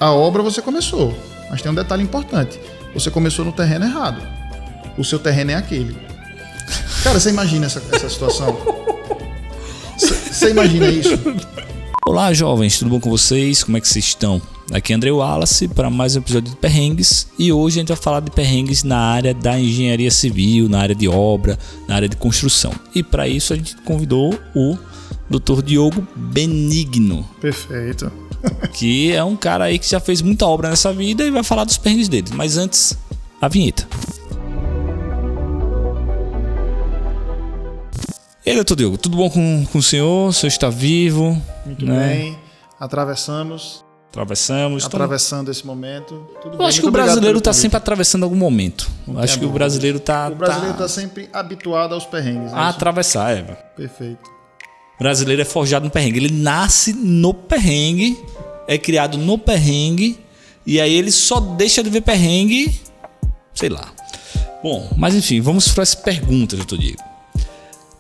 a obra você começou, mas tem um detalhe importante. Você começou no terreno errado. O seu terreno é aquele. Cara, você imagina essa situação? Você imagina isso? Olá, jovens, tudo bom com vocês? Como é que vocês estão? Aqui é André Wallace para mais um episódio de Perrengues, e hoje a gente vai falar de perrengues na área da engenharia civil, na área de obra, na área de construção. E para isso a gente convidou o Dr. Diogo Benigno. Perfeito. Que é um cara aí que já fez muita obra nessa vida e vai falar dos perrengues dele. Mas antes, a vinheta. E aí, doutor Diogo, tudo bom com o senhor? O senhor está vivo? Muito bem. Atravessando esse momento. Tudo bem. Acho que o brasileiro está sempre atravessando algum momento. Acho que o brasileiro está... O brasileiro está sempre habituado aos perrengues. Né? A atravessar, é. Perfeito. O brasileiro é forjado no perrengue. Ele nasce no perrengue, é criado no perrengue, e aí ele só deixa de ver perrengue, sei lá. Bom, mas enfim, vamos para as perguntas, doutor Diego.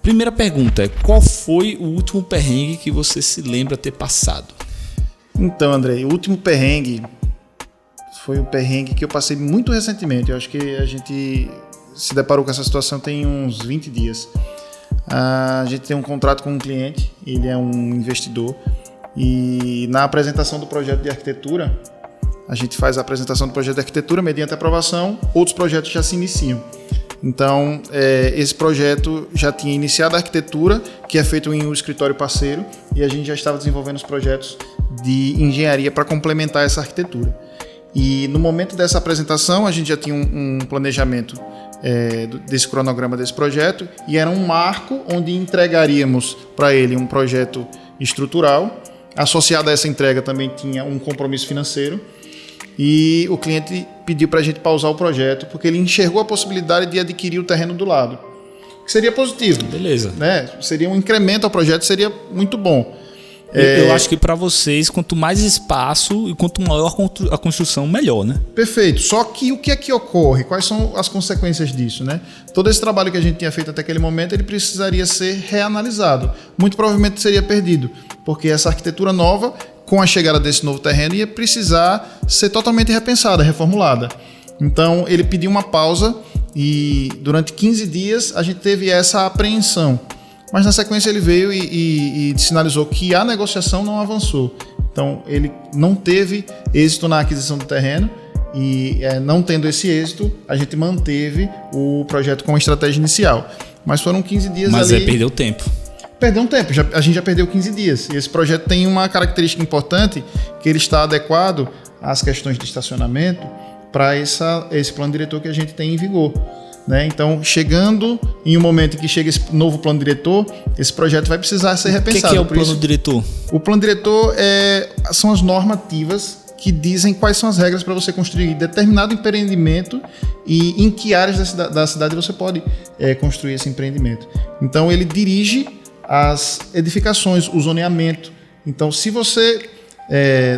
Primeira pergunta é: qual foi o último perrengue que você se lembra ter passado? Então, André, o último perrengue foi um perrengue que eu passei muito recentemente. Eu acho que a gente se deparou com essa situação tem uns 20 dias. A gente tem um contrato com um cliente, ele é um investidor, e na apresentação do projeto de arquitetura, a gente faz a apresentação do projeto de arquitetura, mediante aprovação, outros projetos já se iniciam. Então, esse projeto já tinha iniciado a arquitetura, que é feito em um escritório parceiro, e a gente já estava desenvolvendo os projetos de engenharia para complementar essa arquitetura. E no momento dessa apresentação, a gente já tinha um planejamento desse cronograma desse projeto, e era um marco onde entregaríamos para ele um projeto estrutural. Associado a essa entrega também tinha um compromisso financeiro, e o cliente pediu para a gente pausar o projeto porque ele enxergou a possibilidade de adquirir o terreno do lado, que seria positivo. Beleza. Né? Seria um incremento ao projeto, seria muito bom. Eu acho que para vocês, quanto mais espaço e quanto maior a construção, melhor, né? Perfeito. Só que o que é que ocorre? Quais são as consequências disso, né? Todo esse trabalho que a gente tinha feito até aquele momento, ele precisaria ser reanalisado. Muito provavelmente seria perdido, porque essa arquitetura nova, com a chegada desse novo terreno, ia precisar ser totalmente repensada, reformulada. Então, ele pediu uma pausa e durante 15 dias a gente teve essa apreensão. Mas na sequência ele veio e sinalizou que a negociação não avançou. Então ele não teve êxito na aquisição do terreno, e não tendo esse êxito, a gente manteve o projeto com a estratégia inicial. Mas foram 15 dias ali... Mas perdeu tempo. Perdeu um tempo, a gente já perdeu 15 dias. E esse projeto tem uma característica importante, que ele está adequado às questões de estacionamento para esse plano diretor que a gente tem em vigor. Né? Então, chegando em um momento em que chega esse novo plano diretor, esse projeto vai precisar ser repensado. O que é o plano diretor? O plano diretor são as normativas que dizem quais são as regras para você construir determinado empreendimento e em que áreas da cidade você pode construir esse empreendimento. Então, ele dirige as edificações, o zoneamento. Então, se você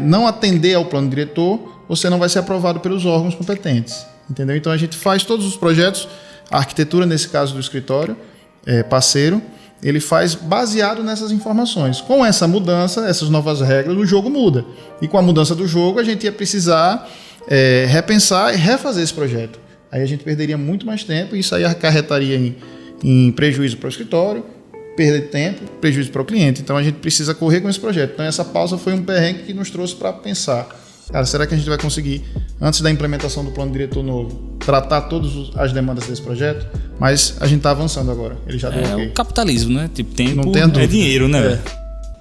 não atender ao plano diretor, você não vai ser aprovado pelos órgãos competentes. Entendeu? Então a gente faz todos os projetos, a arquitetura, nesse caso do escritório parceiro, ele faz baseado nessas informações. Com essa mudança, essas novas regras, o jogo muda. E com a mudança do jogo, a gente ia precisar repensar e refazer esse projeto. Aí a gente perderia muito mais tempo, e isso aí acarretaria em prejuízo para o escritório, perda de tempo, prejuízo para o cliente. Então a gente precisa correr com esse projeto. Então essa pausa foi um perrengue que nos trouxe para pensar: cara, será que a gente vai conseguir, antes da implementação do plano diretor novo, tratar todas as demandas desse projeto? Mas a gente está avançando agora. Ele já deu ok. O capitalismo, né? Tipo, tempo Não tem dúvida. É dinheiro, né?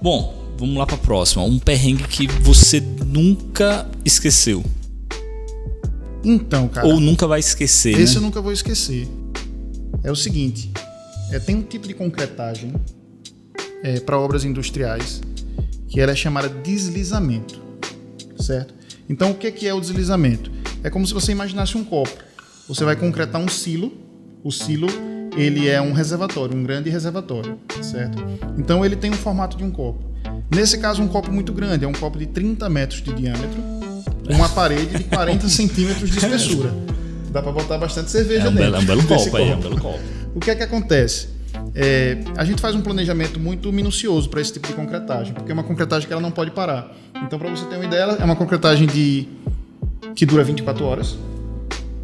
Bom, vamos lá para a próxima. Um perrengue que você nunca esqueceu. Então, cara... Ou nunca vai esquecer, Esse né? eu nunca vou esquecer. É o seguinte, tem um tipo de concretagem para obras industriais que ela é chamada deslizamento, certo? Então, o que é o deslizamento? É como se você imaginasse um copo. Você vai concretar um silo. O silo, ele é um reservatório, um grande reservatório, certo? Então, ele tem um formato de um copo. Nesse caso, um copo muito grande. É um copo de 30 metros de diâmetro, uma parede de 40 centímetros de espessura. Dá para botar bastante cerveja dentro. É um belo copo aí, é um belo copo. O que é que acontece? a gente faz um planejamento muito minucioso para esse tipo de concretagem, porque é uma concretagem que ela não pode parar. Então, para você ter uma ideia, é uma concretagem que dura 24 horas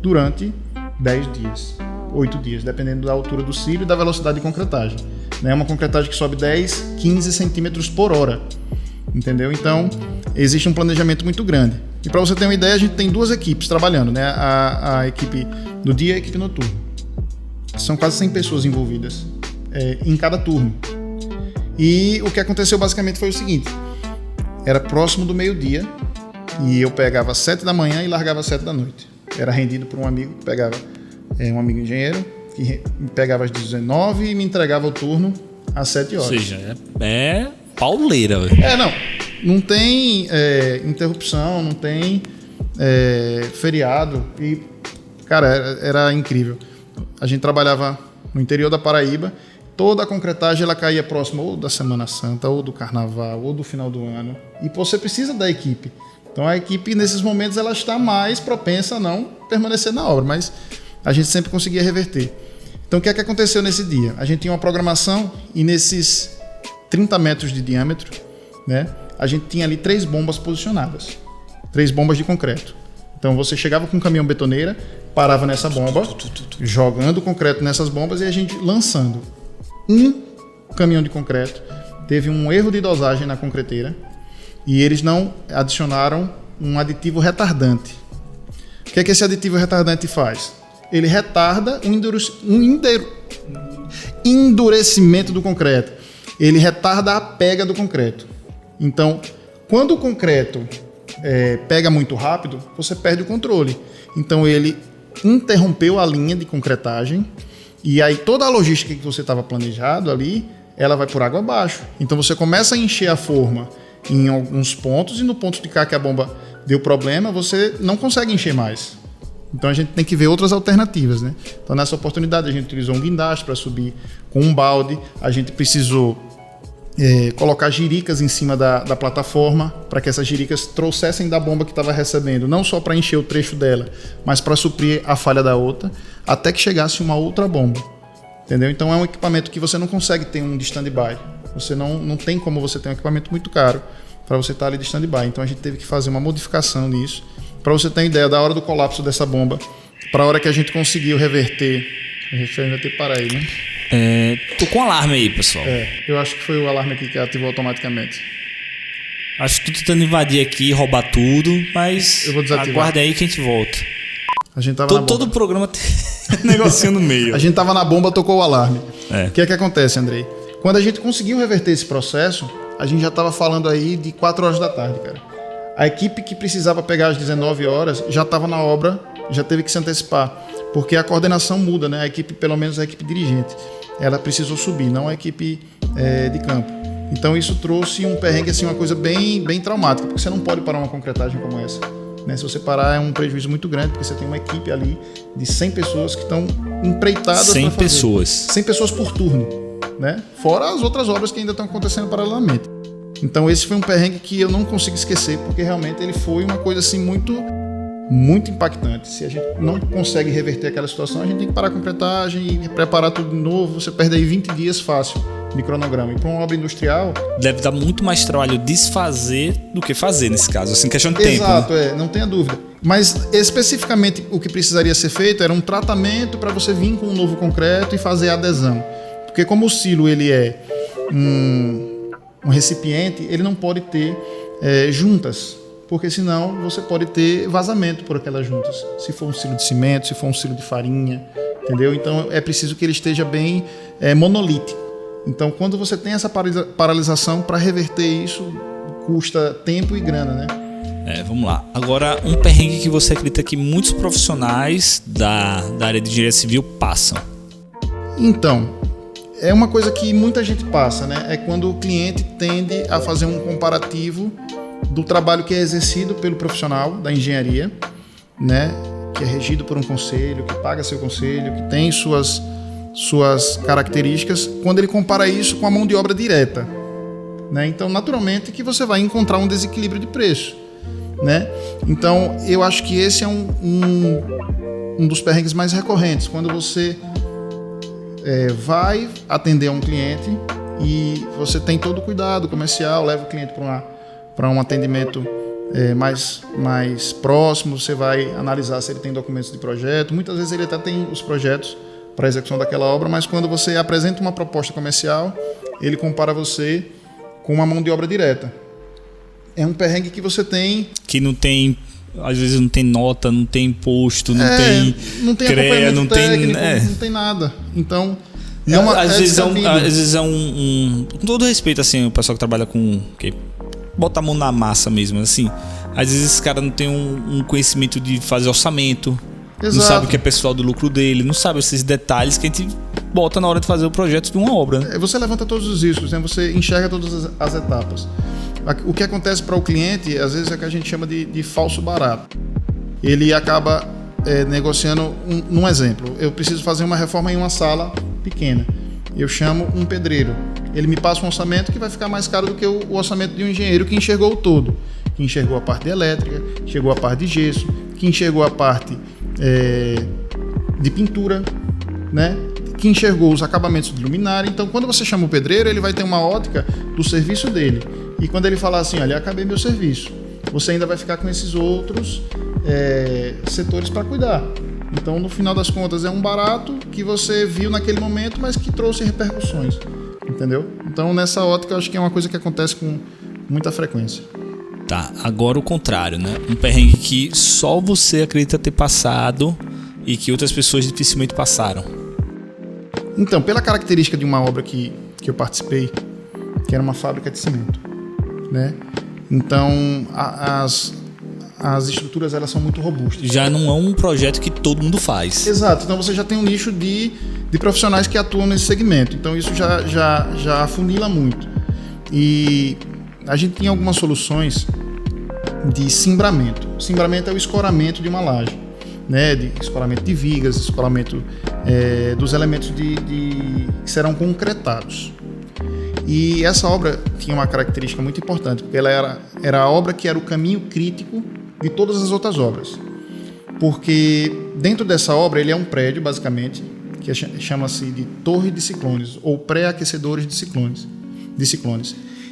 durante 10 dias, 8 dias, dependendo da altura do cílio e da velocidade de concretagem. É uma concretagem que sobe 10, 15 centímetros por hora, entendeu? Então, existe um planejamento muito grande. E para você ter uma ideia, a gente tem 2 equipes trabalhando, né? A equipe do dia e a equipe noturna. São quase 100 pessoas envolvidas em cada turno. E o que aconteceu basicamente foi o seguinte: era próximo do meio-dia e eu pegava às 7 da manhã e largava às 7 da noite. Era rendido por um amigo que pegava, um amigo engenheiro, que me pegava às 19 e me entregava o turno às 7 horas. Ou seja, é pauleira. Não tem interrupção, não tem feriado. E, cara, era incrível. A gente trabalhava no interior da Paraíba, toda a concretagem ela caía próximo ou da Semana Santa, ou do Carnaval, ou do final do ano. E você precisa da equipe. Então a equipe, nesses momentos, ela está mais propensa a não permanecer na obra, mas a gente sempre conseguia reverter. Então o que é que aconteceu nesse dia? A gente tinha uma programação e nesses 30 metros de diâmetro, né, a gente tinha ali 3 bombas posicionadas, 3 bombas de concreto. Então você chegava com um caminhão betoneira, parava nessa bomba, jogando concreto nessas bombas e a gente lançando. Um caminhão de concreto teve um erro de dosagem na concreteira e eles não adicionaram um aditivo retardante. O que é que esse aditivo retardante faz? Ele retarda o endurecimento do concreto. Ele retarda a pega do concreto. Então, quando o concreto pega muito rápido, você perde o controle. Então, ele interrompeu a linha de concretagem e aí toda a logística que você estava planejado ali, ela vai por água abaixo. Então, você começa a encher a forma em alguns pontos e no ponto de cá que a bomba deu problema, você não consegue encher mais. Então a gente tem que ver outras alternativas, né? Então nessa oportunidade a gente utilizou um guindaste para subir com um balde, a gente precisou colocar jiricas em cima da plataforma para que essas jiricas trouxessem da bomba que estava recebendo, não só para encher o trecho dela, mas para suprir a falha da outra, até que chegasse uma outra bomba, entendeu? Então é um equipamento que você não consegue ter um de stand-by, você não tem como você ter um equipamento muito caro para você estar ali de stand-by, então a gente teve que fazer uma modificação nisso. Para você ter uma ideia da hora do colapso dessa bomba, para a hora que a gente conseguiu reverter, a gente ainda tem que parar aí, né? Tô com alarme aí, pessoal. Eu acho que foi o alarme aqui que ativou automaticamente. Acho que tô tentando invadir aqui, roubar tudo, mas eu vou desativar. Aguarde aí que a gente volta. A gente tava todo o programa tem um negocinho no meio. A gente tava na bomba, tocou o alarme. O que é que acontece, Andrei? Quando a gente conseguiu reverter esse processo, a gente já tava falando aí de 4 horas da tarde, cara. A equipe que precisava pegar às 19 horas já estava na obra, já teve que se antecipar, porque a coordenação muda, né? A equipe, pelo menos a equipe dirigente, ela precisou subir, não a equipe de campo. Então isso trouxe um perrengue, assim, uma coisa bem, bem traumática, porque você não pode parar uma concretagem como essa, né? Se você parar é um prejuízo muito grande, porque você tem uma equipe ali de 100 pessoas que estão empreitadas para fazer. 100 pessoas. 100 pessoas por turno, né? Fora as outras obras que ainda estão acontecendo paralelamente. Então esse foi um perrengue que eu não consigo esquecer, porque realmente ele foi uma coisa assim muito, muito impactante. Se a gente não consegue reverter aquela situação, a gente tem que parar a concretagem e preparar tudo de novo. Você perde aí 20 dias fácil de cronograma. E para uma obra industrial... Deve dar muito mais trabalho desfazer do que fazer nesse caso, assim, questão de tempo. Exato, né? Não tenha dúvida. Mas especificamente o que precisaria ser feito era um tratamento para você vir com um novo concreto e fazer a adesão. Porque como o silo ele é um recipiente, ele não pode ter juntas, porque senão você pode ter vazamento por aquelas juntas. Se for um silo de cimento, se for um silo de farinha, entendeu? Então é preciso que ele esteja bem monolítico. Então quando você tem essa paralisação, para reverter isso, custa tempo e grana, né? Vamos lá. Agora, um perrengue que você acredita que muitos profissionais da área de engenharia civil passam. Então, é uma coisa que muita gente passa, né? É quando o cliente tende a fazer um comparativo do trabalho que é exercido pelo profissional da engenharia, né? Que é regido por um conselho, que paga seu conselho, que tem suas características, quando ele compara isso com a mão de obra direta, né? Então, naturalmente, que você vai encontrar um desequilíbrio de preço, né? Então, eu acho que esse é um dos perrengues mais recorrentes, quando você vai atender a um cliente e você tem todo o cuidado comercial, leva o cliente para um atendimento mais próximo, você vai analisar se ele tem documentos de projeto. Muitas vezes ele até tem os projetos para a execução daquela obra, mas quando você apresenta uma proposta comercial, ele compara você com uma mão de obra direta. É um perrengue que você tem... Que não tem... Às vezes não tem nota, não tem imposto, não tem CREA, não técnico, tem... não tem nada. Então... às vezes é com todo respeito, assim, o pessoal que trabalha com... Que bota a mão na massa mesmo, assim. Às vezes esse cara não tem um conhecimento de fazer orçamento. Exato. Não sabe o que é pessoal do lucro dele, não sabe esses detalhes que a gente bota na hora de fazer o projeto de uma obra. Né? Você levanta todos os riscos, né? Você enxerga todas as etapas. O que acontece para o cliente, às vezes, é o que a gente chama de falso barato. Ele acaba negociando, um exemplo, eu preciso fazer uma reforma em uma sala pequena. Eu chamo um pedreiro. Ele me passa um orçamento que vai ficar mais caro do que o orçamento de um engenheiro que enxergou o todo. Que enxergou a parte de elétrica, que enxergou a parte de gesso, que enxergou a parte de pintura, né? Que enxergou os acabamentos de luminária. Então, quando você chama o pedreiro, ele vai ter uma ótica do serviço dele. E quando ele falar assim, olha, acabei meu serviço, você ainda vai ficar com esses outros setores para cuidar. Então, no final das contas, é um barato que você viu naquele momento, mas que trouxe repercussões, entendeu? Então, nessa ótica, eu acho que é uma coisa que acontece com muita frequência. Tá, agora o contrário, né? Um perrengue que só você acredita ter passado e que outras pessoas dificilmente passaram. Então, pela característica de uma obra que eu participei, que era uma fábrica de cimento, né? Então, as estruturas, elas são muito robustas. Já não é um projeto que todo mundo faz. Exato. Então, você já tem um nicho de profissionais que atuam nesse segmento. Então, isso já afunila muito. E a gente tinha algumas soluções de cimbramento. Cimbramento é o escoramento de uma laje, né? De escoramento de vigas, escoramento dos elementos que serão concretados. E essa obra tinha uma característica muito importante, porque ela era a obra que era o caminho crítico de todas as outras obras. Porque dentro dessa obra, ele é um prédio, basicamente, que chama-se de torre de ciclones, ou pré-aquecedores de ciclones.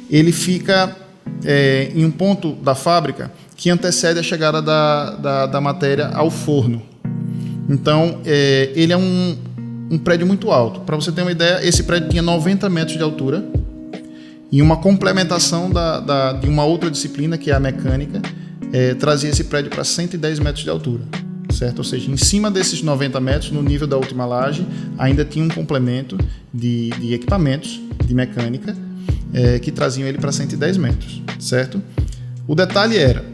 Ele fica em um ponto da fábrica que antecede a chegada da matéria ao forno. Então, ele é um prédio muito alto. Para você ter uma ideia, esse prédio tinha 90 metros de altura e uma complementação de uma outra disciplina, que é a mecânica, trazia esse prédio para 110 metros de altura, certo? Ou seja, em cima desses 90 metros, no nível da última laje, ainda tinha um complemento de equipamentos de mecânica que traziam ele para 110 metros, certo? O detalhe era,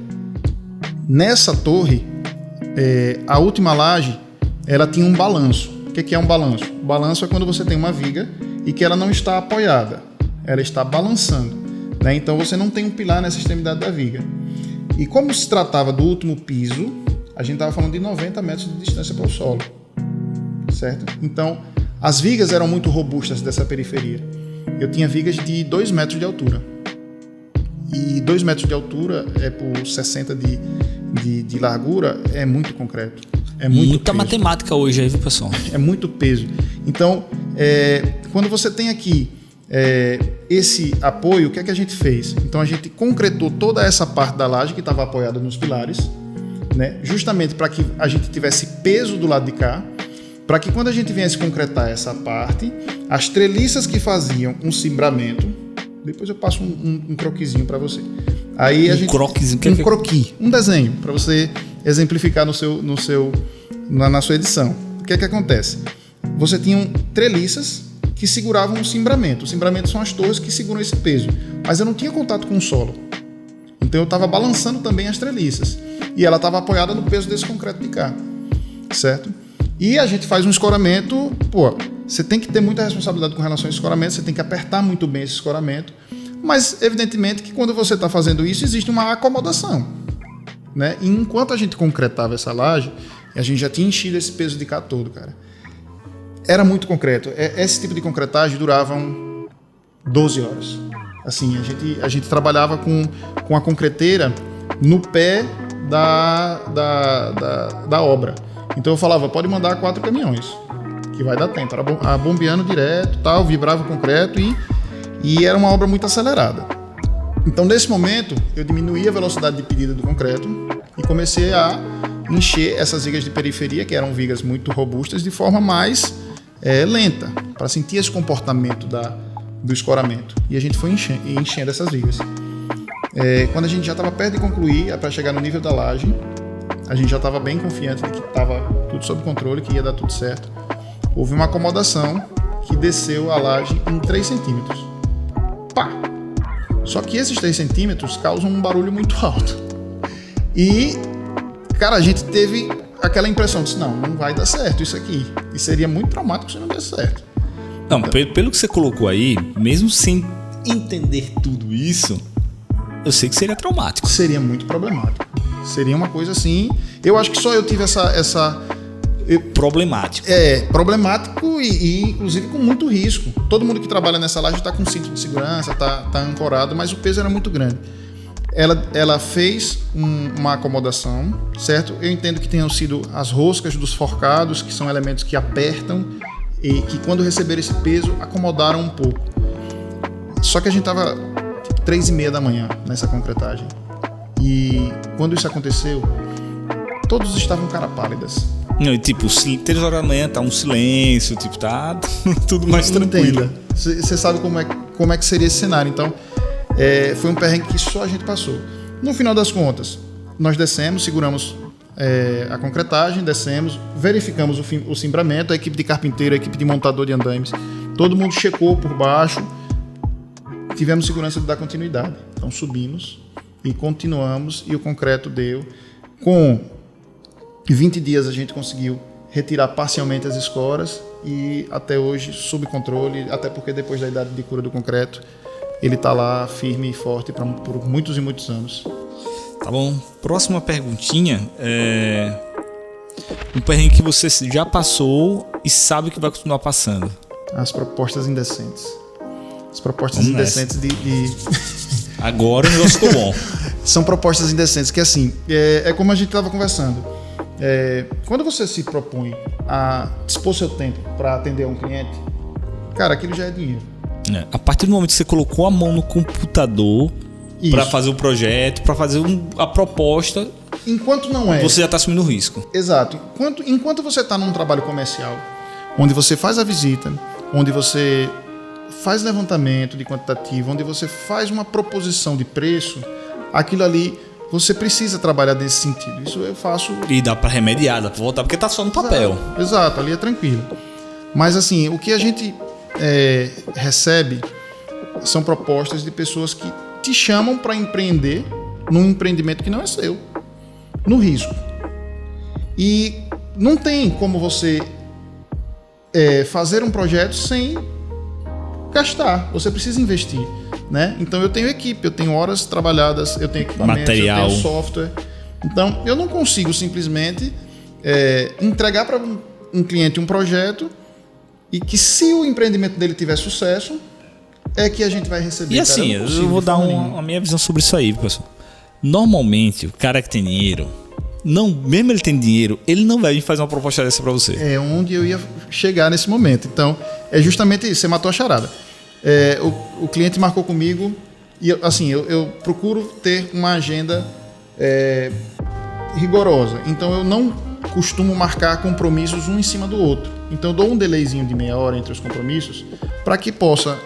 nessa torre, a última laje, ela tinha um balanço. O que é um balanço? O balanço é quando você tem uma viga e que ela não está apoiada, ela está balançando, né? Então você não tem um pilar nessa extremidade da viga. E como se tratava do último piso, a gente estava falando de 90 metros de distância para o solo, certo? Então, as vigas eram muito robustas dessa periferia. Eu tinha vigas de 2 metros de altura. E 2 metros de altura por 60 de largura é muito concreto. É muita peso. Matemática hoje aí, viu, pessoal? É muito peso. Então, quando você tem aqui esse apoio, o que é que a gente fez? Então, a gente concretou toda essa parte da laje que estava apoiada nos pilares, né? Justamente para que a gente tivesse peso do lado de cá, para que quando a gente viesse concretar essa parte, as treliças que faziam um cimbramento, depois eu passo um croquisinho para você. Aí croquis, um desenho para você exemplificar na sua edição. O que é que acontece? Você tinha treliças que seguravam um cimbramento. O cimbramento são as torres que seguram esse peso, mas eu não tinha contato com o solo. Então eu estava balançando também as treliças e ela estava apoiada no peso desse concreto de cá, certo? E a gente faz um escoramento, você tem que ter muita responsabilidade com relação ao escoramento, você tem que apertar muito bem esse escoramento, mas evidentemente que quando você está fazendo isso, existe uma acomodação, né? E enquanto a gente concretava essa laje, a gente já tinha enchido esse peso de cá todo, cara. Era muito concreto. Esse tipo de concretagem durava 12 horas. Assim, a gente trabalhava com a concreteira no pé da obra. Então eu falava, pode mandar 4 caminhões. que vai dar tempo. Era bombeando direto, tal, vibrava o concreto e era uma obra muito acelerada. Então, nesse momento, eu diminuí a velocidade de pedida do concreto e comecei a encher essas vigas de periferia, que eram vigas muito robustas, de forma mais lenta, para sentir esse comportamento do escoramento. E a gente foi enchendo essas vigas. Quando a gente já estava perto de concluir, para chegar no nível da laje, a gente já estava bem confiante de que estava tudo sob controle, que ia dar tudo certo. Houve uma acomodação que desceu a laje em 3 centímetros. Pá! Só que esses 3 centímetros causam um barulho muito alto. E, cara, a gente teve aquela impressão de não vai dar certo isso aqui. E seria muito traumático se não desse certo. Não, pelo que você colocou aí, mesmo sem entender tudo isso, eu sei que seria traumático. Seria muito problemático. Seria uma coisa assim... Eu acho que só eu tive essa problemático. Problemático e inclusive com muito risco. Todo mundo que trabalha nessa laje está com cinto de segurança, está ancorado, mas o peso era muito grande. Ela fez uma acomodação, certo? Eu entendo que tenham sido as roscas dos forcados, que são elementos que apertam e que quando receberam esse peso, acomodaram um pouco. Só que a gente estava 3h30 da manhã nessa concretagem. E quando isso aconteceu, todos estavam cara pálidas. Não, tipo, 3 horas da manhã tá um silêncio, tipo, tá tudo mais tranquilo. Você sabe como é que seria esse cenário. Então, foi um perrengue que só a gente passou. No final das contas, nós descemos, seguramos a concretagem, descemos, verificamos o cimbramento, a equipe de carpinteiro, a equipe de montador de andaimes, todo mundo checou por baixo, tivemos segurança de dar continuidade. Então, subimos e continuamos, e o concreto deu. Com 20 dias a gente conseguiu retirar parcialmente as escoras e até hoje sob controle, até porque depois da idade de cura do concreto ele está lá firme e forte por muitos e muitos anos. Tá bom. Próxima perguntinha um perrengue que você já passou e sabe que vai continuar passando. As propostas indecentes. As propostas indecentes de... Agora o negócio ficou bom. São propostas indecentes que, assim, é como a gente estava conversando. Quando você se propõe a dispor seu tempo para atender a um cliente, cara, aquilo já é dinheiro. A partir do momento que você colocou a mão no computador para fazer o projeto, para fazer a proposta, enquanto não você já está assumindo o risco. Exato. Enquanto você está num trabalho comercial, onde você faz a visita, onde você faz levantamento de quantitativo, onde você faz uma proposição de preço, aquilo ali você precisa trabalhar nesse sentido. Isso eu faço... E dá para remediar, dá para voltar, porque tá só no papel. Exato, ali é tranquilo. Mas assim, o que a gente recebe são propostas de pessoas que te chamam para empreender num empreendimento que não é seu, no risco. E não tem como você fazer um projeto sem gastar. Você precisa investir, né? Então eu tenho equipe, eu tenho horas trabalhadas, eu tenho equipamento, material, eu tenho software. Então eu não consigo simplesmente entregar para um cliente um projeto e que, se o empreendimento dele tiver sucesso, é que a gente vai receber. E assim, eu vou dar a minha visão sobre isso aí, pessoal. Normalmente, o cara que tem dinheiro, mesmo ele tendo dinheiro, ele não vai fazer uma proposta dessa para você. É onde eu ia chegar nesse momento. Então, é justamente isso, você matou a charada. O cliente marcou comigo e assim, eu procuro ter uma agenda rigorosa. Então, eu não costumo marcar compromissos um em cima do outro. Então, eu dou um delayzinho de meia hora entre os compromissos para que possa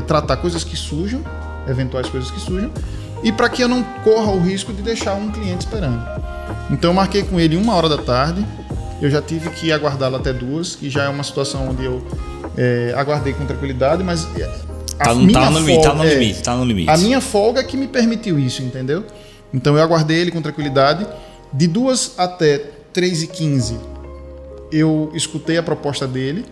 tratar coisas que surjam, eventuais coisas que surjam, e para que eu não corra o risco de deixar um cliente esperando. Então, eu marquei com ele 1h da tarde. Eu já tive que aguardá-lo até 2h, que já é uma situação onde eu aguardei com tranquilidade, mas tá no limite. A minha folga que me permitiu isso, entendeu? Então eu aguardei ele com tranquilidade. De 2h até 3h15 eu escutei a proposta dele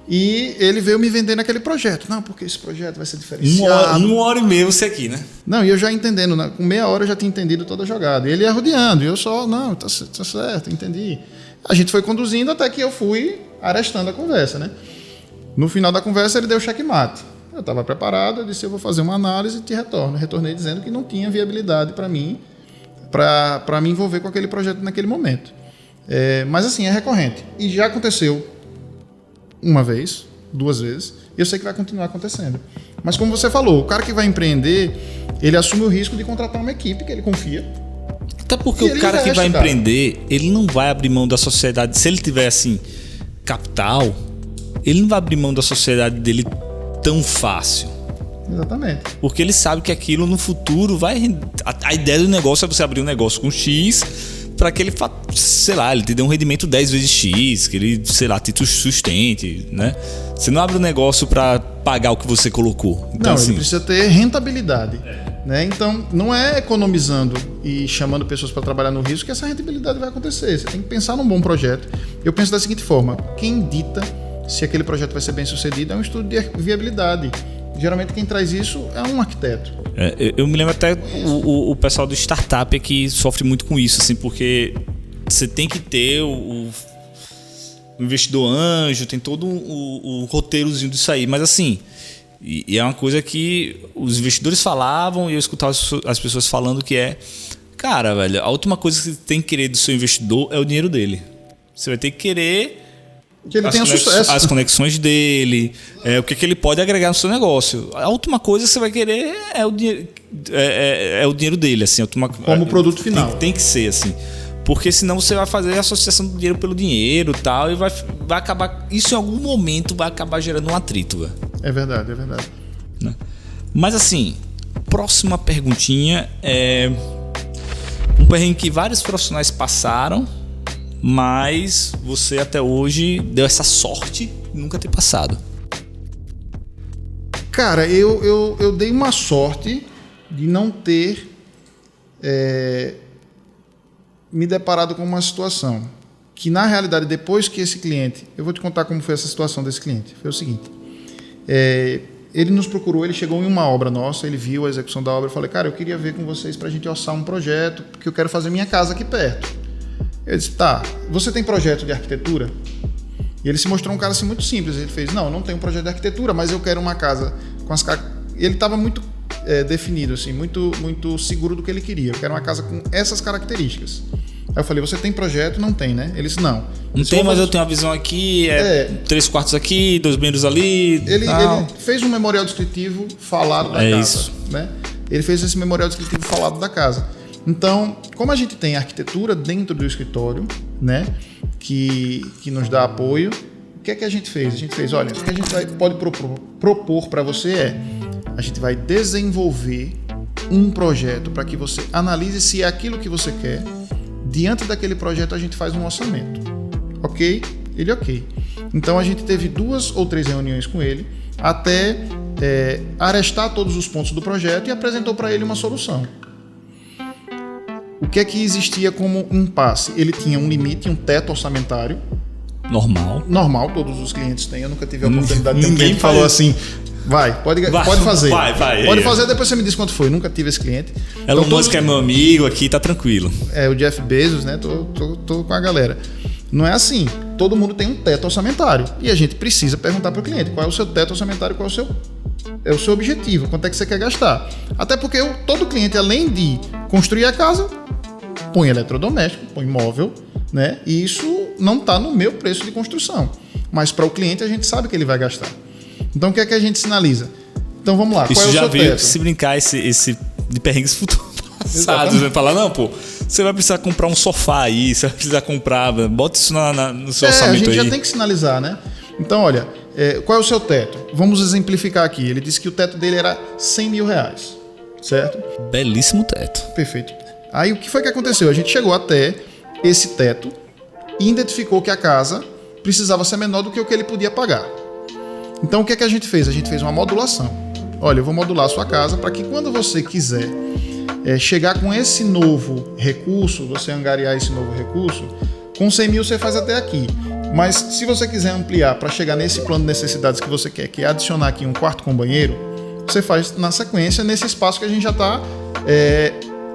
e ele veio me vender naquele projeto. Não, porque esse projeto vai ser diferenciado. 1h30 você aqui, né? Não, e eu já entendendo, né? Com meia hora eu já tinha entendido toda a jogada. Ele ia rodeando, e eu só, não, tá certo, entendi. A gente foi conduzindo até que eu fui arestando a conversa, né? No final da conversa ele deu checkmate. Eu estava preparado, eu disse, eu vou fazer uma análise e te retorno. Eu retornei dizendo que não tinha viabilidade para mim, para me envolver com aquele projeto naquele momento. Mas assim, é recorrente. E já aconteceu uma vez, 2 vezes, e eu sei que vai continuar acontecendo. Mas como você falou, o cara que vai empreender, ele assume o risco de contratar uma equipe que ele confia. Até porque o cara que vai empreender, ele não vai abrir mão da sociedade. Se ele tiver, assim, capital, ele não vai abrir mão da sociedade dele tão fácil. Exatamente. Porque ele sabe que aquilo no futuro vai... A ideia do negócio é você abrir um negócio com X para que ele, sei lá, ele te dê um rendimento 10 vezes X, que ele, sei lá, te sustente, né? Você não abre um negócio para pagar o que você colocou. Então, não, assim, ele precisa ter rentabilidade. Né? Então, não é economizando e chamando pessoas para trabalhar no risco que essa rentabilidade vai acontecer. Você tem que pensar num bom projeto. Eu penso da seguinte forma: quem dita se aquele projeto vai ser bem sucedido é um estudo de viabilidade. Geralmente quem traz isso é um arquiteto. Eu me lembro até o pessoal do startup é que sofre muito com isso, assim, porque você tem que ter o investidor anjo, tem todo o roteirozinho disso aí, mas assim, e é uma coisa que os investidores falavam e eu escutava as pessoas falando que cara, velho, a última coisa que você tem que querer do seu investidor é o dinheiro dele. Você vai ter que querer que ele tenha sucesso. As conexões dele, o que ele pode agregar no seu negócio. A última coisa que você vai querer é o dinheiro dele, assim. Como produto final. Tem que ser, assim. Porque senão você vai fazer a associação do dinheiro pelo dinheiro e tal, e vai acabar... Isso em algum momento vai acabar gerando um atrito, velho. É verdade, é verdade. Né? Mas assim, próxima perguntinha é um perrengue que vários profissionais passaram, mas você até hoje deu essa sorte de nunca ter passado. Cara, eu dei uma sorte de não ter me deparado com uma situação que, na realidade, depois que esse cliente... Eu vou te contar como foi essa situação desse cliente. Foi o seguinte. Ele nos procurou, ele chegou em uma obra nossa, ele viu a execução da obra. Eu falei, cara, eu queria ver com vocês pra gente orçar um projeto, porque eu quero fazer minha casa aqui perto. Eu disse, tá, você tem projeto de arquitetura? E ele se mostrou um cara assim muito simples. Ele fez, não tenho projeto de arquitetura, mas eu quero uma casa com as... Ele estava muito definido, assim, muito, muito seguro do que ele queria. Eu quero uma casa com essas características. Aí eu falei, você tem projeto? Não tem, né? Ele disse, não. Não tem, mas eu tenho uma visão aqui, 3 quartos aqui, 2 banheiros ali. Ele fez um memorial descritivo falado da casa. Isso. Né? Ele fez esse memorial descritivo falado da casa. Então, como a gente tem arquitetura dentro do escritório, né, que nos dá apoio, o que é que a gente fez? A gente fez, olha, o que a gente pode propor para você a gente vai desenvolver um projeto para que você analise se é aquilo que você quer. Diante daquele projeto, a gente faz um orçamento. Ok? Ele ok. Então, a gente teve 2 ou 3 reuniões com ele até arestar todos os pontos do projeto e apresentou para ele uma solução. O que é que existia como impasse? Ele tinha um limite, um teto orçamentário. Normal, todos os clientes têm. Eu nunca tive a oportunidade de ninguém falou assim, pode fazer. Pode fazer, depois você me diz quanto foi. Nunca tive esse cliente. Elon Musk é meu amigo aqui, tá tranquilo. O Jeff Bezos, né? Tô com a galera. Não é assim. Todo mundo tem um teto orçamentário. E a gente precisa perguntar para o cliente qual é o seu teto orçamentário, qual é o seu objetivo, quanto é que você quer gastar. Até porque todo cliente, além de construir a casa, põe eletrodoméstico, põe móvel, né? E isso não está no meu preço de construção. Mas para o cliente a gente sabe que ele vai gastar. Então o que é que a gente sinaliza? Então vamos lá, isso qual é o seu teto? Isso já veio se brincar esse de perrengues futuros passados. Vai falar, não, pô, você vai precisar comprar um sofá aí, você vai precisar comprar, bota isso no seu orçamento aí. A gente já tem que sinalizar, né? Então, olha, qual é o seu teto? Vamos exemplificar aqui. Ele disse que o teto dele era R$100 mil, certo? Belíssimo teto. Perfeito. Aí o que foi que aconteceu? A gente chegou até esse teto e identificou que a casa precisava ser menor do que o que ele podia pagar. Então o que é que a gente fez? A gente fez uma modulação. Olha, eu vou modular a sua casa para que quando você quiser chegar com esse novo recurso, você angariar esse novo recurso, com 100 mil você faz até aqui. Mas se você quiser ampliar para chegar nesse plano de necessidades que você quer, que é adicionar aqui um quarto com banheiro, você faz na sequência nesse espaço que a gente já está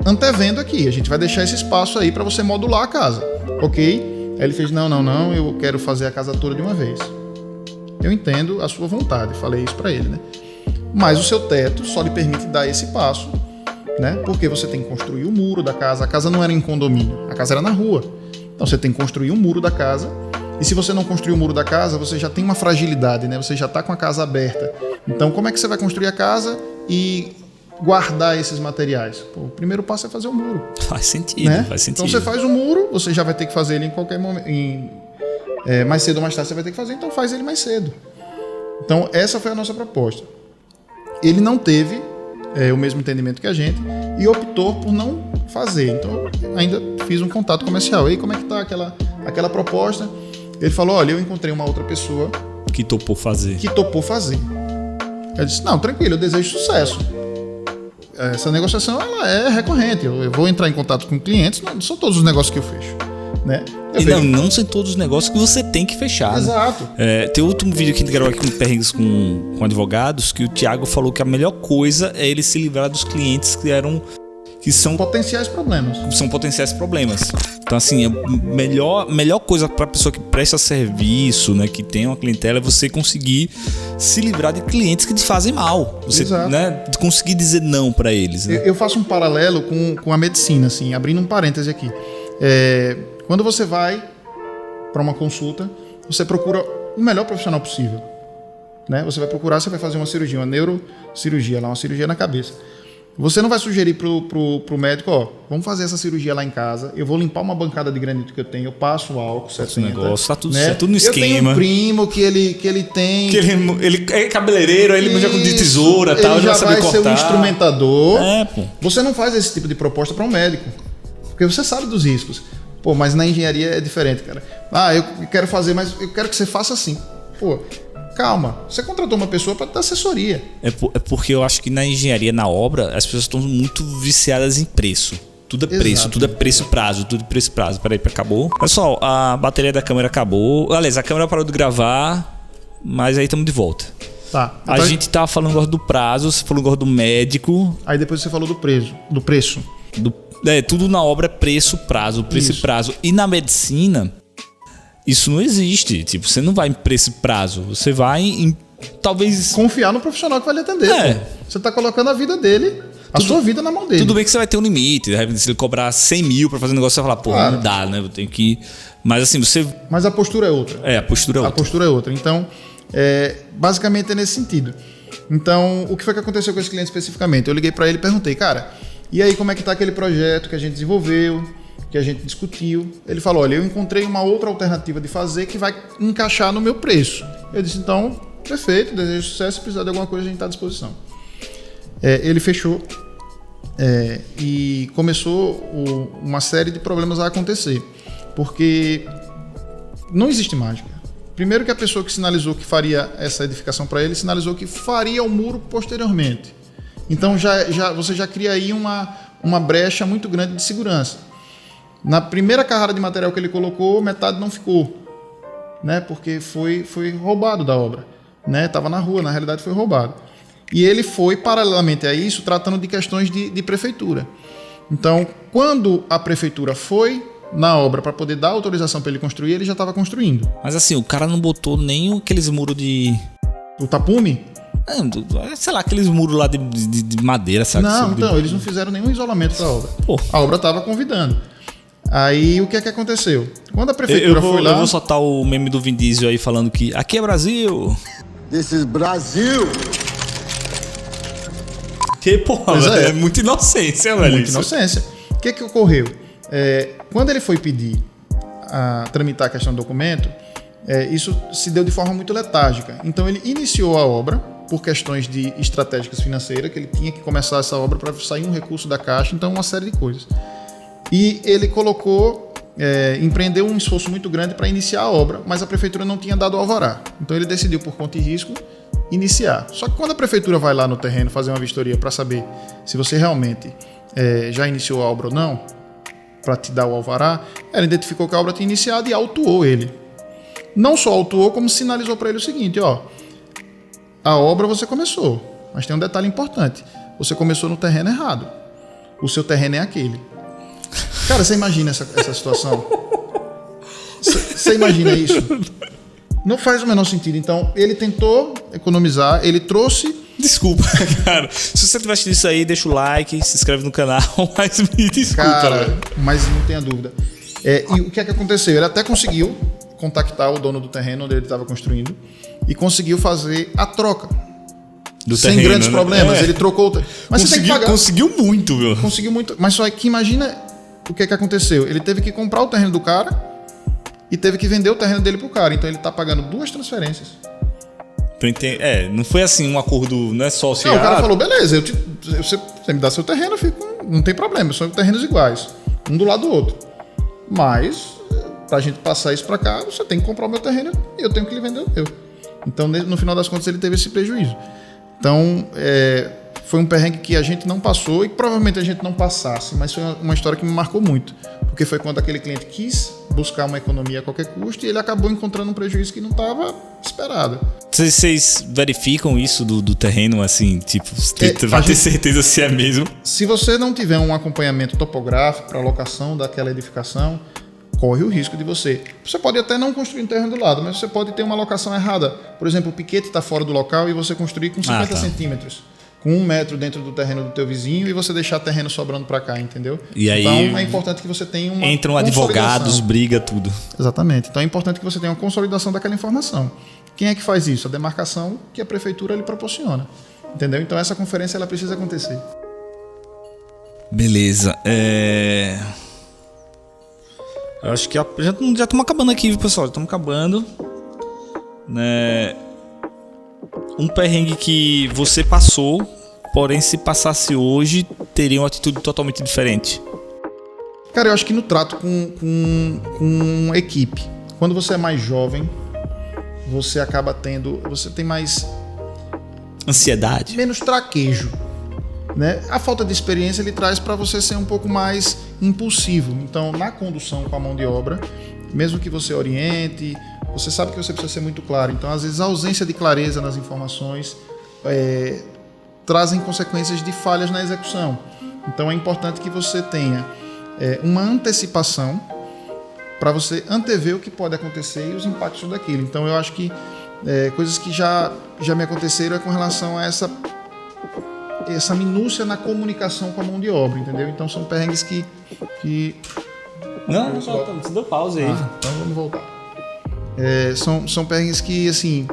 antevendo aqui. A gente vai deixar esse espaço aí para você modular a casa, ok? Aí ele fez, não, eu quero fazer a casa toda de uma vez. Eu entendo a sua vontade, falei isso para ele, né? Mas o seu teto só lhe permite dar esse passo, né? Porque você tem que construir o muro da casa. A casa não era em condomínio, a casa era na rua. Então você tem que construir um muro da casa E se você não construir o muro da casa, você já tem uma fragilidade, né? Você já está com a casa aberta. Então, como é que você vai construir a casa e guardar esses materiais? Pô, o primeiro passo é fazer o muro. Faz sentido, né? faz sentido. Então, você faz o muro, você já vai ter que fazer ele em qualquer momento. Mais cedo ou mais tarde você vai ter que fazer, então faz ele mais cedo. Então, essa foi a nossa proposta. Ele não teve o mesmo entendimento que a gente e optou por não fazer. Então, ainda fiz um contato comercial. E aí, como é que está aquela proposta? Ele falou, olha, eu encontrei uma outra pessoa que topou fazer. Eu disse, não, tranquilo, eu desejo sucesso. Essa negociação ela é recorrente. Eu vou entrar em contato com clientes, não são todos os negócios que eu fecho. Né? Não são todos os negócios que você tem que fechar. Exato. Né? Tem outro vídeo que a gente gravou aqui no Perrengues com advogados, que o Thiago falou que a melhor coisa é ele se livrar dos clientes que são potenciais problemas. São potenciais problemas. Então, assim, a melhor coisa para a pessoa que presta serviço, né, que tem uma clientela, é você conseguir se livrar de clientes que te fazem mal. Você, né, conseguir dizer não para eles. Né? Eu faço um paralelo com a medicina, assim, abrindo um parêntese aqui. Quando você vai para uma consulta, você procura o melhor profissional possível. Né? Você vai fazer uma cirurgia, uma neurocirurgia, uma cirurgia na cabeça. Você não vai sugerir pro médico, ó, vamos fazer essa cirurgia lá em casa, eu vou limpar uma bancada de granito que eu tenho, eu passo o álcool, 70, negócio, tá tudo, né? Tudo no esquema. Eu tenho um primo que ele tem... Que ele é cabeleireiro, aí ele manja com de tesoura e tal, ele já sabe vai cortar. ser um instrumentador. Pô. Você não faz esse tipo de proposta para um médico, porque você sabe dos riscos. Pô, mas na engenharia é diferente, cara. Eu quero fazer, mas eu quero que você faça assim. Pô, calma, você contratou uma pessoa para dar assessoria. É porque eu acho que na engenharia, na obra, as pessoas estão muito viciadas em preço. Tudo é preço, exato. Tudo é preço prazo, tudo é preço prazo. Peraí, acabou. Pessoal, a bateria da câmera acabou. Aliás, a câmera parou de gravar, mas aí estamos de volta. Tá. Então, a gente tava falando agora do prazo, você falou agora do médico. Aí depois você falou do preço. Tudo na obra é preço, prazo, preço e prazo. E na medicina, isso não existe. Tipo, você não vai em preço e prazo. Você vai em talvez... confiar no profissional que vai lhe atender. Você tá colocando a vida dele, sua vida na mão dele. Tudo bem que você vai ter um limite. Se ele cobrar 100 mil pra fazer um negócio, você vai falar, pô, claro, não dá, né? Eu tenho que... Mas assim, Mas a postura é outra. A postura é outra. A postura é outra. Então, basicamente é nesse sentido. Então, o que foi que aconteceu com esse cliente especificamente? Eu liguei pra ele e perguntei, cara, e aí como é que tá aquele projeto que a gente desenvolveu, que a gente discutiu? Ele falou, olha, eu encontrei uma outra alternativa de fazer que vai encaixar no meu preço. Eu disse, então, perfeito, desejo sucesso, se precisar de alguma coisa a gente está à disposição. Ele fechou e começou uma série de problemas a acontecer, porque não existe mágica. Primeiro que a pessoa que sinalizou que faria essa edificação para ele, sinalizou que faria o muro posteriormente. Então você já cria aí uma brecha muito grande de segurança. Na primeira carrada de material que ele colocou, metade não ficou, né? Porque foi roubado da obra, né? Estava na rua, na realidade foi roubado. E ele foi, paralelamente a isso, tratando de questões de prefeitura. Então, quando a prefeitura foi na obra para poder dar autorização para ele construir, ele já estava construindo. Mas assim, o cara não botou nem aqueles muros de... O tapume? Sei lá, aqueles muros lá de madeira, sabe? Não, então, eles não fizeram nenhum isolamento para a obra. Pô. A obra estava convidando. Aí, o que é que aconteceu? Quando a prefeitura foi lá... Eu vou soltar o meme do Vin Diesel aí falando que aqui é Brasil. This is Brasil. Que porra, é muita inocência, velho. Muita inocência. O que ocorreu? Quando ele foi pedir a tramitar a questão do documento, isso se deu de forma muito letárgica. Então, ele iniciou a obra por questões de estratégicas financeiras, que ele tinha que começar essa obra para sair um recurso da Caixa, então uma série de coisas. E ele empreendeu um esforço muito grande para iniciar a obra, mas a prefeitura não tinha dado o alvará. Então ele decidiu, por conta e risco, iniciar. Só que quando a prefeitura vai lá no terreno fazer uma vistoria para saber se você realmente já iniciou a obra ou não, para te dar o alvará, ela identificou que a obra tinha iniciado e autuou ele. Não só autuou, como sinalizou para ele o seguinte, ó, a obra você começou, mas tem um detalhe importante, você começou no terreno errado, o seu terreno é aquele. Cara, você imagina essa situação? Você imagina isso? Não faz o menor sentido. Então, ele tentou economizar, ele trouxe... Desculpa, cara. Se você estiver assistindo isso aí, deixa o like, se inscreve no canal, mas me desculpa. Cara, mas não tenha dúvida. E o que é que aconteceu? Ele até conseguiu contactar o dono do terreno onde ele estava construindo e conseguiu fazer a troca. Do sem terreno, grandes né? problemas. Ele trocou. Mas você tem que pagar. Conseguiu muito, viu? Conseguiu muito. Mas só que imagina o que aconteceu. Ele teve que comprar o terreno do cara e teve que vender o terreno dele pro cara. Então ele tá pagando 2 transferências. Não foi assim um acordo, não é só Não, o cara falou, beleza, você me dá seu terreno, não tem problema, são terrenos iguais, um do lado do outro. Mas, pra gente passar isso pra cá, você tem que comprar o meu terreno e eu tenho que lhe vender o meu. Então, no final das contas, ele teve esse prejuízo. Então, foi um perrengue que a gente não passou e provavelmente a gente não passasse, mas foi uma história que me marcou muito. Porque foi quando aquele cliente quis buscar uma economia a qualquer custo e ele acabou encontrando um prejuízo que não estava esperado. Vocês verificam isso do terreno, assim, tipo, pra ter certeza se é mesmo? Se você não tiver um acompanhamento topográfico para a locação daquela edificação, corre o risco de você pode até não construir um terreno do lado, mas você pode ter uma locação errada. Por exemplo, o piquete está fora do local e você construir com 50 centímetros. Com 1 metro dentro do terreno do teu vizinho e você deixar terreno sobrando para cá, entendeu? E aí, então é importante que você tenha uma entram advogados, briga, tudo. Exatamente. Então é importante que você tenha uma consolidação daquela informação. Quem é que faz isso? A demarcação que a prefeitura lhe proporciona. Entendeu? Então essa conferência ela precisa acontecer. Beleza. Eu acho que já estamos acabando aqui, viu, pessoal? Já estamos acabando. Né? Um perrengue que você passou, porém se passasse hoje, teria uma atitude totalmente diferente. Cara, eu acho que no trato com equipe, quando você é mais jovem, você tem mais ansiedade, menos traquejo, né? A falta de experiência ele traz para você ser um pouco mais impulsivo. Então, na condução com a mão de obra, mesmo que você oriente, você sabe que você precisa ser muito claro. Então, às vezes, a ausência de clareza nas informações trazem consequências de falhas na execução. Então, é importante que você tenha uma antecipação para você antever o que pode acontecer e os impactos daquilo. Então, eu acho que coisas que já me aconteceram com relação a essa minúcia na comunicação com a mão de obra, entendeu? Então, são perrengues que... Não, você deu pausa aí. Então, vamos voltar. São perrengues que, assim,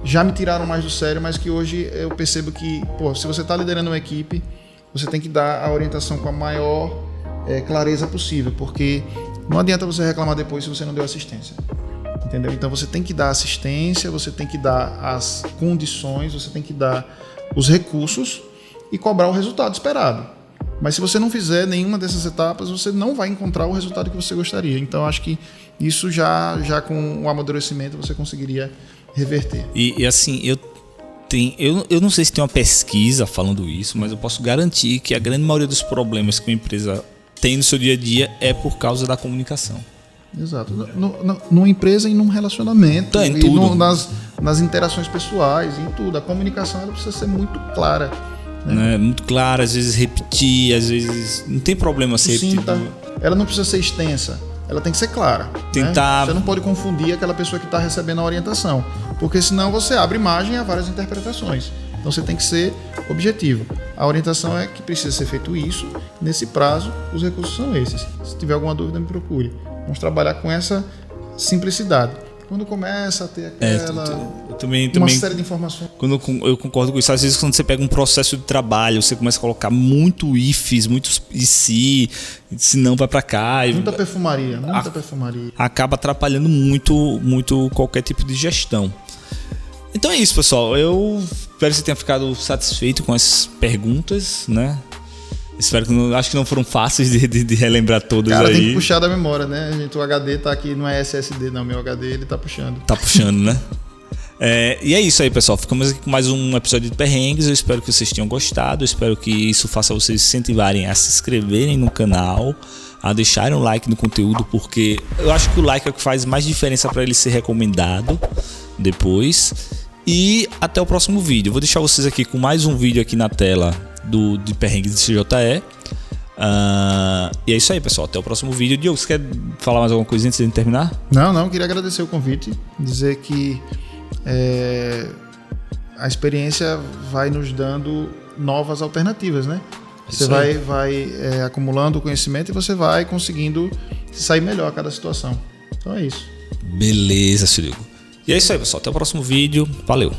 já me tiraram mais do sério, mas que hoje eu percebo que, se você está liderando uma equipe, você tem que dar a orientação com a maior clareza possível, porque não adianta você reclamar depois se você não deu assistência. Entendeu? Então você tem que dar assistência, você tem que dar as condições, você tem que dar os recursos e cobrar o resultado esperado. Mas se você não fizer nenhuma dessas etapas, você não vai encontrar o resultado que você gostaria. Então eu acho que isso já com o amadurecimento você conseguiria reverter. E assim, eu não sei se tem uma pesquisa falando isso, mas eu posso garantir que a grande maioria dos problemas que uma empresa tem no seu dia a dia é por causa da comunicação. Exato. Numa empresa e num relacionamento. Em tudo. Nas interações pessoais, em tudo. A comunicação ela precisa ser muito clara. Né? Muito clara, às vezes repetir, às vezes não tem problema ser repetido. Ela não precisa ser extensa. Ela tem que ser clara. Tentar... Né? Você não pode confundir aquela pessoa que está recebendo a orientação. Porque senão você abre margem a várias interpretações. Então você tem que ser objetivo. A orientação é que precisa ser feito isso, nesse prazo, os recursos são esses. Se tiver alguma dúvida, me procure. Vamos trabalhar com essa simplicidade. Quando começa a ter uma série de informações. Eu concordo com isso. Às vezes, quando você pega um processo de trabalho, você começa a colocar muito ifs, muitos e se não vai para cá. Muita perfumaria. Acaba atrapalhando muito qualquer tipo de gestão. Então é isso, pessoal. Eu espero que você tenha ficado satisfeito com as perguntas, né? Acho que não foram fáceis de relembrar todas. Cara, tem que puxar da memória, né? O HD tá aqui, não é SSD, não. Meu HD, ele tá puxando. Tá puxando, né? E é isso aí, pessoal. Ficamos aqui com mais um episódio de Perrengues. Eu espero que vocês tenham gostado. Eu espero que isso faça vocês se incentivarem a se inscreverem no canal, a deixarem um like no conteúdo, porque eu acho que o like é o que faz mais diferença para ele ser recomendado depois. E até o próximo vídeo. Eu vou deixar vocês aqui com mais um vídeo aqui na tela de Perrengues de CJE. E é isso aí, pessoal. Até o próximo vídeo. Diogo, você quer falar mais alguma coisa antes de terminar? Não. Queria agradecer o convite. Dizer que a experiência vai nos dando novas alternativas, né? Você vai acumulando conhecimento e você vai conseguindo sair melhor a cada situação. Então é isso. Beleza, Cirigo. E é isso aí, pessoal. Até o próximo vídeo. Valeu.